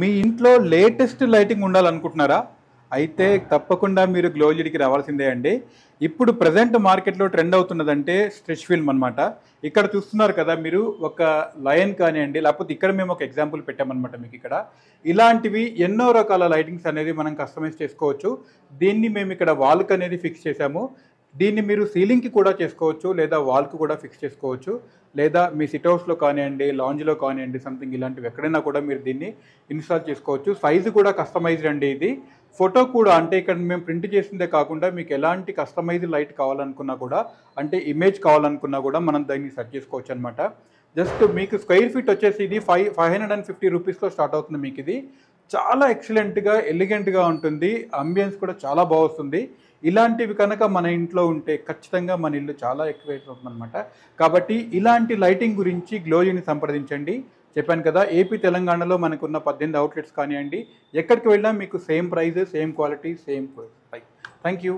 మీ ఇంట్లో latest lighting ఉండాలనుకుంటున్నారా? అయితే తప్పకుండా మీరు గ్లోజిడ్‌కి రావాల్సిందే అండి. ఇప్పుడు ప్రెజెంట్ మార్కెట్‌లో ట్రెండ్ అవుతున్నదంటే స్ట్రెచ్ ఫిల్మ్ అనమాట. ఇక్కడ చూస్తున్నారు కదా మీరు ఒక లయన్ కానియండి, లేకపోతే ఇక్కడ మేము ఒక ఎగ్జాంపుల్ పెట్టామనమాట మీకిక్కడ. ఇలాంటివి ఎన్నో రకాల లైటింగ్స్ అనేది మనం కస్టమైజ్ చేసుకోవచ్చు. దీన్ని మేమిక్కడ వాల్‌కనేది ఫిక్స్ చేశాము. దీన్ని మీరు సీలింగ్‌కి కూడా చేసుకోవచ్చు, లేదా వాల్‌కి కూడా ఫిక్స్ చేసుకోవచ్చు. లేదా మీ సిట్ హౌస్‌లో కానియండి, లాంజ్‌లో కానియండి, సంథింగ్ ఇలాంటివి ఎక్కడైనా కూడా మీరు దీన్ని ఇన్‌స్టాల్ చేసుకోవచ్చు. సైజు కూడా కస్టమైజ్డ్ అండి ఇది. ఫోటో కూడా అంటే ఇక్కడ మేము ప్రింట్ చేసిందే కాకుండా మీకు ఎలాంటి కస్టమైజ్డ్ లైట్ కావాలనుకున్నా కూడా, అంటే ఇమేజ్ కావాలనుకున్నా కూడా మనం దాన్ని సెట్ చేసుకోవచ్చనమాట. జస్ట్ మీకు స్క్వేర్ ఫీట్ వచ్చేసి ఇది 550 రూపీస్‌లో స్టార్ట్ అవుతుంది మీకిది. చాలా ఎక్సలెంట్‌గా, ఎలిగెంట్‌గా ఉంటుంది. అంబియన్స్ కూడా చాలా బాగొస్తుంది. ఇలాంటివి కనుక మన ఇంట్లో ఉంటే ఖచ్చితంగా మన ఇల్లు చాలా ఎక్కువైపోతుందనమాట. కాబట్టి ఇలాంటి లైటింగ్ గురించి గ్లోజిడ్‌ని సంప్రదించండి. చెప్పాను కదా! ఏపీ, తెలంగాణలో మనకున్న 18 అవుట్లెట్స్ కానియండి, ఎక్కడికి వెళ్ళినా మీకు same price, same quality, same like. Thank you.